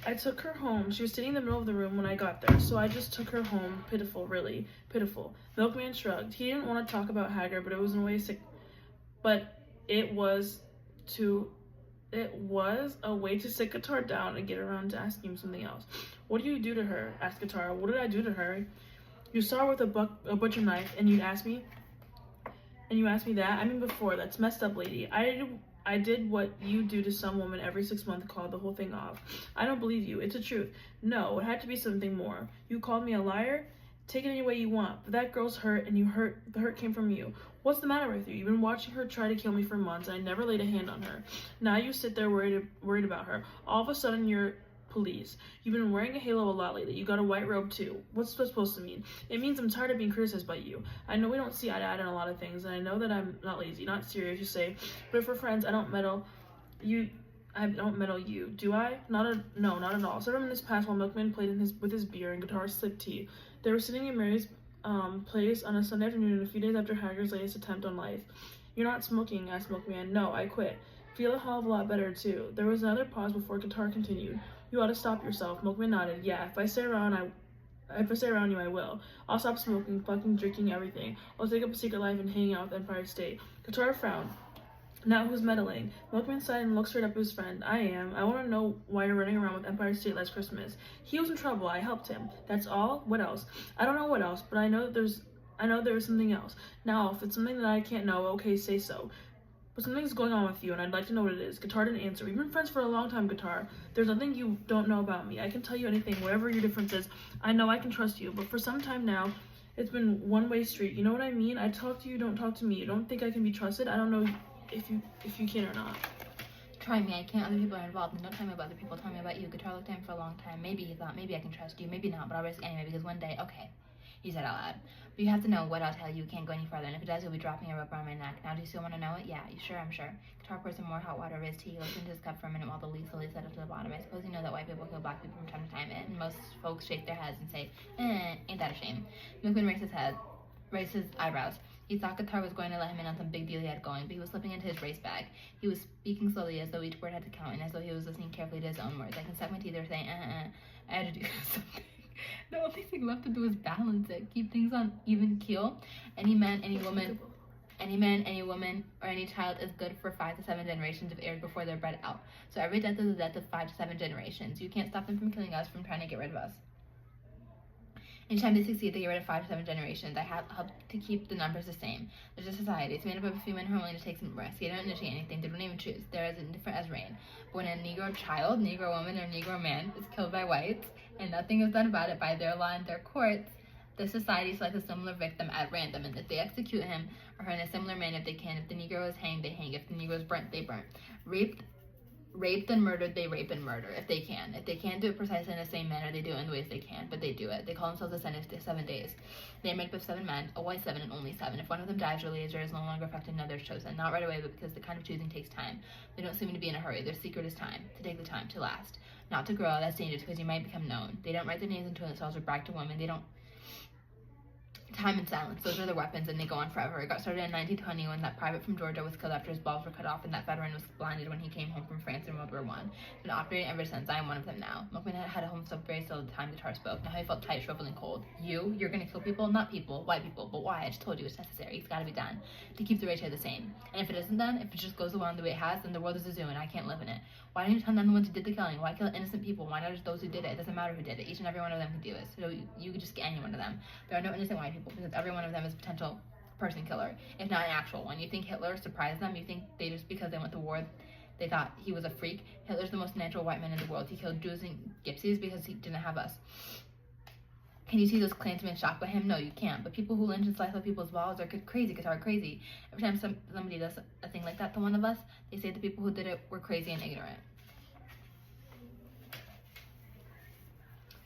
I took her home. She was sitting in the middle of the room when I got there, so I just took her home. Pitiful, really. Pitiful. Milkman shrugged. He didn't want to talk about Hagar, but it was in a way sick. But it was a way to sit Qatar down and get around to asking him something else. What do you do to her? Asked Qatar. What did I do to her? You saw her with a butcher knife, and you asked me that? I mean before. That's messed up, lady. I did what you do to some woman every 6 months, called the whole thing off. I don't believe you. It's the truth. No, it had to be something more. You called me a liar? Take it any way you want. But that girl's hurt, and the hurt came from you. What's the matter with you? You've been watching her try to kill me for months, and I never laid a hand on her. Now you sit there worried about her. All of a sudden, you're police. You've been wearing a halo a lot lately. You got a white robe too. What's that supposed to mean? It means I'm tired of being criticized by you. I know we don't see eye to eye on a lot of things, and I know that I'm not lazy, not serious, you say, but if we're friends, I don't meddle you, do I? No, not at all. Several minutes passed while Milkman played with his beer and Guitar sipped tea. They were sitting in Mary's place on a Sunday afternoon, a few days after Hagar's latest attempt on life. You're not smoking? Asked Milkman. No, I quit. Feel a hell of a lot better too. There was another pause before Guitar continued. You ought to stop yourself. Milkman nodded. Yeah, if I stay around you, I will. I'll stop smoking, fucking, drinking, everything. I'll take up a secret life and hang out with Empire State. Guitar frowned. Now who's meddling? Milkman sighed and looked straight up at his friend. I am. I want to know why you're running around with Empire State last Christmas. He was in trouble. I helped him. That's all? What else? I don't know what else, but I know there was something else. Now, if it's something that I can't know, okay, say so. But something's going on with you, and I'd like to know what it is. Guitar didn't answer. We've been friends for a long time, Guitar. There's nothing you don't know about me. I can tell you anything, whatever your difference is. I know I can trust you, but for some time now, it's been one-way street. You know what I mean? I talk to you, don't talk to me. You don't think I can be trusted? I don't know if you can or not. Try me. I can't. Other people are involved, and don't tell me about other people. Tell me about you. Guitar looked at him for a long time. Maybe he thought, maybe I can trust you, maybe not, but I'll risk anyway, because one day, okay, he said out loud. But you have to know what I'll tell you. You can't go any farther, and if it does, you'll be dropping a rope around my neck. Now, do you still want to know it? Yeah, you sure? I'm sure. Guitar poured some more hot water over his tea. He looked into his cup for a minute while the leaf slowly settled to the bottom. I suppose you know that white people kill black people from time to time, and most folks shake their heads and say, ain't that a shame? Milkman raised his eyebrows. He thought Guitar was going to let him in on some big deal he had going, but he was slipping into his race bag. He was speaking slowly, as though each word had to count, and as though he was listening carefully to his own words. I can suck my teeth. They were saying, I had to do something. The only thing left to do is balance it, keep things on even keel. Any man, any woman, or any child is good for 5 to 7 generations if aired before they're bred out. So every death is a death of 5 to 7 generations. You can't stop them from killing us, from trying to get rid of us. Anytime they succeed, they get rid of 5 to 7 generations. I have helped to keep the numbers the same. There's a society. It's made up of a few men who are willing to take some risks. They don't initiate anything. They don't even choose. They're as indifferent as rain. But when a Negro child, Negro woman, or Negro man is killed by whites, and nothing is done about it by their law and their courts, the society selects a similar victim at random, and if they execute him or her in a similar manner if they can. If the Negro is hanged, they hang. If the Negro is burnt, they burn. Raped and murdered, they rape and murder, if they can. If they can't do it precisely in the same manner, they do it in the ways they can, but they do it. They call themselves the 7 days. They are made up of 7 men, a white 7 and only 7. If one of them dies, your laser is no longer affected, another is chosen. Not right away, but because the kind of choosing takes time. They don't seem to be in a hurry. Their secret is time, to take the time, to last. Not to grow, that's dangerous, because you might become known. They don't write their names into themselves or brag to women. They don't. Time and silence, those are their weapons, and they go on forever. It got started in 1920 when that private from Georgia was killed after his balls were cut off, and that veteran was blinded when he came home from France in World War I. It's been operating ever since. I am one of them now. Milkman had a home so very still at the time Guitar spoke. Now he felt tight, shriveled, and cold. You're gonna kill people? Not people, white people. But why? I just told you it's necessary. It's gotta be done to keep the ratio the same. And if it isn't done, if it just goes along the way it has, then the world is a zoo and I can't live in it. Why don't you turn down the ones who did the killing? Why kill innocent people? Why not just those who did it? It doesn't matter who did it. Each and every one of them can do it. So you could just get any one of them. There are no innocent white people because every one of them is a potential person killer, if not an actual one. You think Hitler surprised them? You think they just because they went to war they thought he was a freak? Hitler's the most natural white man in the world. He killed Jews and gypsies because he didn't have us. Can you see those Klansmen shocked by him? No, you can't. But people who lynch and slice up people's balls are crazy, Guitar, crazy. Every time somebody does a thing like that to one of us, they say the people who did it were crazy and ignorant.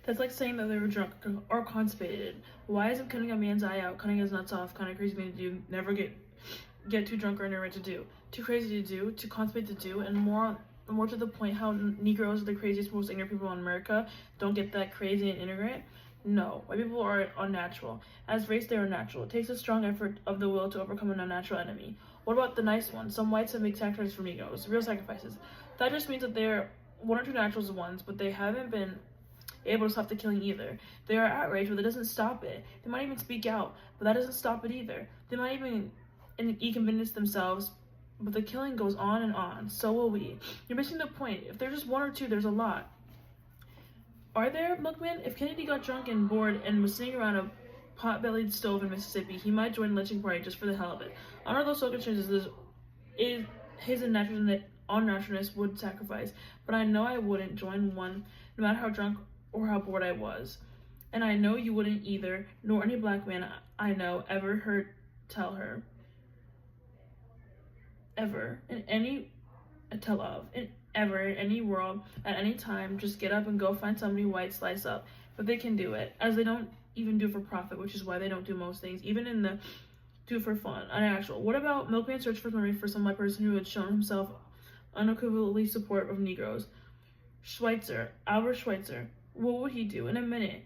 That's like saying that they were drunk or constipated. Why isn't cutting a man's eye out, cutting his nuts off, kind of crazy thing to do, never get too drunk or ignorant to do? Too crazy to do, too constipated to do, and more to the point how Negroes are the craziest, most ignorant people in America don't get that crazy and ignorant? No, white people are unnatural. As race, they are natural. It takes a strong effort of the will to overcome an unnatural enemy. What about the nice ones? Some whites have made sacrifices for Negroes, real sacrifices. That just means that they're one or two naturals once, but they haven't been able to stop the killing either. They are outraged, but that doesn't stop it. They might even speak out, but that doesn't stop it either. They might even inconvenience themselves, but the killing goes on and on. So will we. You're missing the point. If there's just one or two, there's a lot. Are there, Milkman? If Kennedy got drunk and bored and was sitting around a pot-bellied stove in Mississippi, he might join a lynching party just for the hell of it. Under those circumstances, his unnaturalness would sacrifice, but I know I wouldn't join one, no matter how drunk or how bored I was. And I know you wouldn't either, nor any black man I know ever heard tell her. Ever. In any world, at any time, just get up and go find somebody white, slice up. But they can do it, as they don't even do for profit, which is why they don't do most things, even in the do for fun, unnatural. What about Milkman's search for memory for some white person who had shown himself unequivocally supportive of Negroes? Albert Schweitzer. What would he do? In a minute.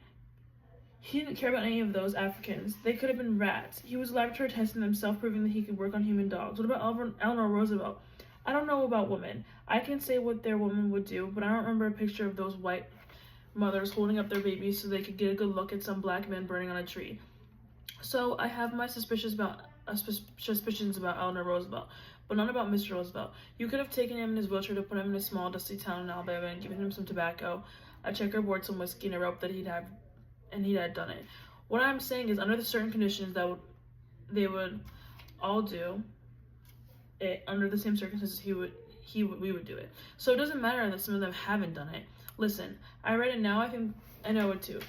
He didn't care about any of those Africans. They could have been rats. He was laboratory testing himself, proving that he could work on human dogs. What about Eleanor Roosevelt? I don't know about women. I can say what their woman would do, but I don't remember a picture of those white mothers holding up their babies so they could get a good look at some black men burning on a tree. So I have my suspicions about Eleanor Roosevelt, but none about Mr. Roosevelt. You could have taken him in his wheelchair to put him in a small, dusty town in Alabama and given him some tobacco, a checkerboard, some whiskey, and a rope that he'd had done it. What I'm saying is, under the certain conditions that they would all do it under the same circumstances, we would do it. So it doesn't matter that some of them haven't done it. Listen, I read it now. I think I know it too.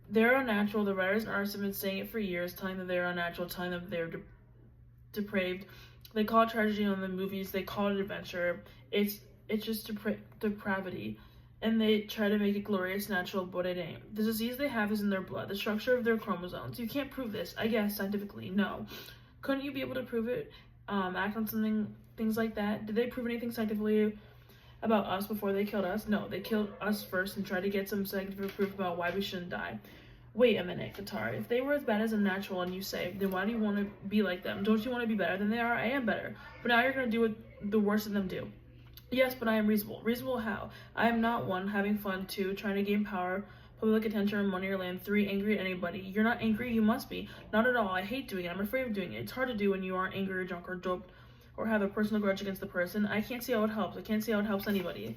They're unnatural. The writers and artists have been saying it for years, telling them they're unnatural, telling them they're depraved. They call it tragedy on the movies. They call it adventure. It's just depravity. And they try to make it glorious, natural, but it ain't. The disease they have is in their blood, the structure of their chromosomes. You can't prove this, I guess, scientifically. No. Couldn't you be able to prove it? Act on things like that? Did they prove anything scientifically about us before they killed us? No, they killed us first and tried to get some scientific proof about why we shouldn't die. Wait a minute, Qatar. If they were as bad as unnatural and you say, then why do you want to be like them? Don't you want to be better than they are? I am better. But now you're going to do what the worst of them do. Yes, but I am reasonable. Reasonable how? I am not 1, having fun, 2, trying to gain power, public attention, or money or land, 3, angry at anybody. You're not angry, you must be. Not at all. I hate doing it. I'm afraid of doing it. It's hard to do when you aren't angry or drunk or doped or have a personal grudge against the person. I can't see how it helps. I can't see how it helps anybody.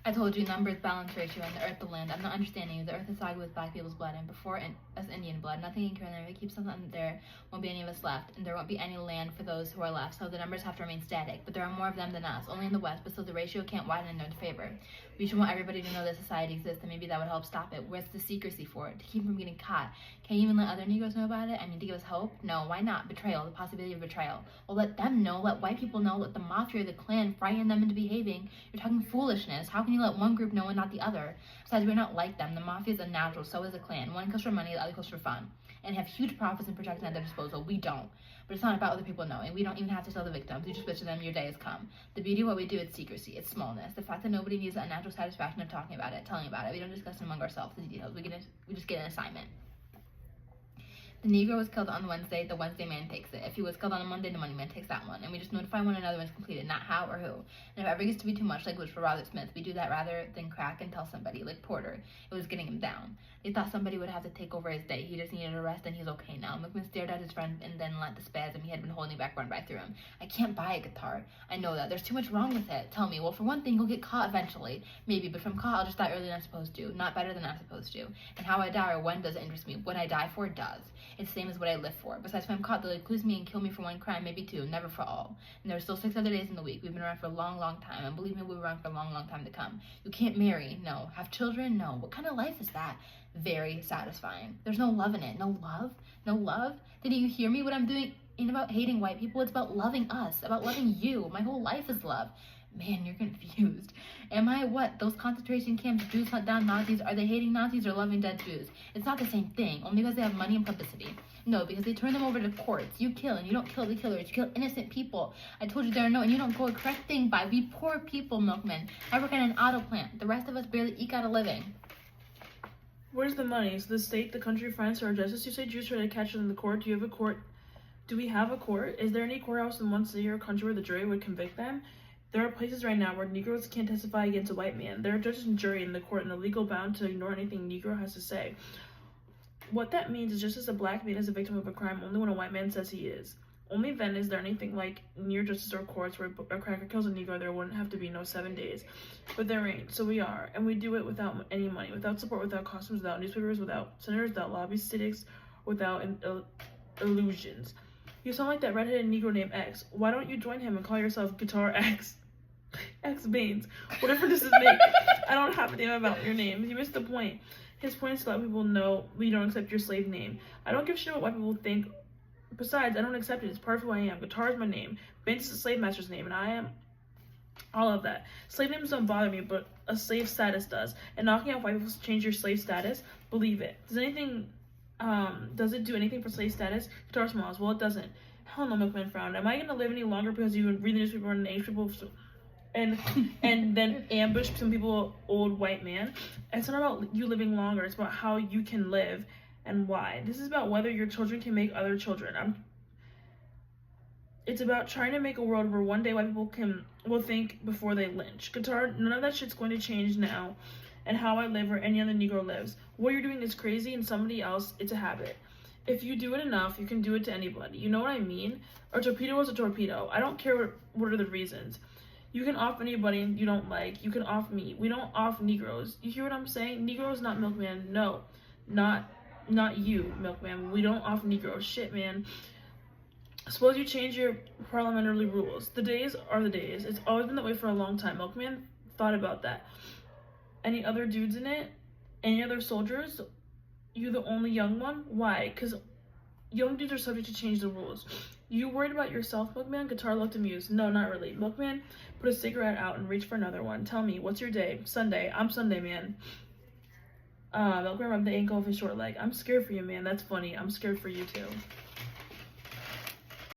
I told you numbers balance ratio and the earth the land. I'm not understanding you. The earth is sogged with black people's blood, and before us Indian blood. Nothing can kill them. If it keeps something there, won't be any of us left, and there won't be any land for those who are left. So the numbers have to remain static. But there are more of them than us, only in the West. But still, the ratio can't widen in their favor. We should want everybody to know that society exists, and maybe that would help stop it. Where's the secrecy for it? To keep from getting caught? Can you even let other Negroes know about it? I mean, to give us hope? No, why not? Betrayal, the possibility of betrayal. Well, let them know. Let white people know. Let the mafia or the Klan frighten them into behaving. You're talking foolishness. How can you let one group know and not the other? Besides, we're not like them. The mafia is unnatural. So is the Klan. One goes for money, the other goes for fun, and have huge profits and protection at their disposal. We don't. But it's not about other people knowing. We don't even have to tell the victims. You just whisper to them, your day has come. The beauty of what we do is secrecy. It's smallness. The fact that nobody needs the unnatural satisfaction of talking about it, telling about it. We don't discuss it among ourselves, the details. We just get an assignment. The Negro was killed on Wednesday, the Wednesday man takes it. If he was killed on a Monday, the Monday man takes that one. And we just notify one another when it's completed, not how or who. And if it ever gets to be too much, like which for Robert Smith, we do that rather than crack and tell somebody, like Porter. It was getting him down. They thought somebody would have to take over his day. He just needed a rest and he's okay now. McMahon stared at his friend and then let the spasm he had been holding back run right through him. I can't buy a guitar. I know that. There's too much wrong with it. Tell me. Well, for one thing, he'll get caught eventually. Maybe, but if I'm caught, I'll just die earlier than I'm supposed to. Not better than I'm supposed to. And how I die or when doesn't interest me. What I die for does. It's the same as what I live for. Besides, if I'm caught, they'll accuse me and kill me for one crime, maybe 2, never for all. And there are still 6 other days in the week. We've been around for a long, long time. And believe me, we'll be around for a long, long time to come. You can't marry. No. Have children? No. What kind of life is that? Very satisfying. There's no love in it. No love? No love? Didn't you hear me? What I'm doing ain't about hating white people. It's about loving us. About loving you. My whole life is love. Man, you're confused. Am I what? Those concentration camps, Jews hunt down Nazis. Are they hating Nazis or loving dead Jews? It's not the same thing. Only because they have money and publicity. No, because they turn them over to courts. You kill, and you don't kill the killers. You kill innocent people. I told you there are no, and you don't go a correct thing by. We poor people, milkmen. I work at an auto plant. The rest of us barely eke out a living. Where's the money? Is the state, the country, France, or justice? You say Jews try to catch them in the court. Do you have a court? Do we have a court? Is there any courthouse in one city or country where the jury would convict them? There are places right now where Negroes can't testify against a white man. There are judges and jury in the court and the legal bound to ignore anything Negro has to say. What that means is just as a black man is a victim of a crime only when a white man says he is. Only then is there anything like near justice or courts where a cracker kills a Negro. There wouldn't have to be no 7 days. But there ain't, so we are. And we do it without any money, without support, without costumes, without newspapers, without senators, without lobbyists, without illusions. You sound like that redheaded Negro named X. Why don't you join him and call yourself Guitar X? X Baines. Whatever this is make. I don't have a damn about your name. You missed the point. His point is to let people know we don't accept your slave name. I don't give a shit what white people think. Besides, I don't accept it. It's part of who I am. Guitar is my name. Baines is a slave master's name, and I am all of that. Slave names don't bother me, but a slave status does. And knocking out white people to change your slave status, believe it. Does it do anything for slave status? Guitar smiles. Well, it doesn't. Hell no, Milkman frowned. Am I going to live any longer because you read the newspaper and age people and then ambush some people, old white man? It's not about you living longer. It's about how you can live and why. This is about whether your children can make other children. It's about trying to make a world where one day white people will think before they lynch. Guitar, none of that shit's going to change now. And how I live or any other Negro lives. What you're doing is crazy, and somebody else, it's a habit. If you do it enough, you can do it to anybody. You know what I mean? A torpedo is a torpedo. I don't care what are the reasons. You can off anybody you don't like. You can off me. We don't off Negroes. You hear what I'm saying? Negroes, not Milkman. No, not you, Milkman. We don't off Negroes. Shit, man. Suppose you change your parliamentary rules. The days are the days. It's always been that way for a long time. Milkman thought about that. Any other dudes in it? Any other soldiers? You the only young one? Why? Because young dudes are subject to change the rules. You worried about yourself, Milkman? Guitar looked amused. No, not really. Milkman put a cigarette out and reached for another one. Tell me, what's your day? Sunday. I'm Sunday, man. Milkman rubbed the ankle of his short leg. I'm scared for you, man. That's funny. I'm scared for you, too.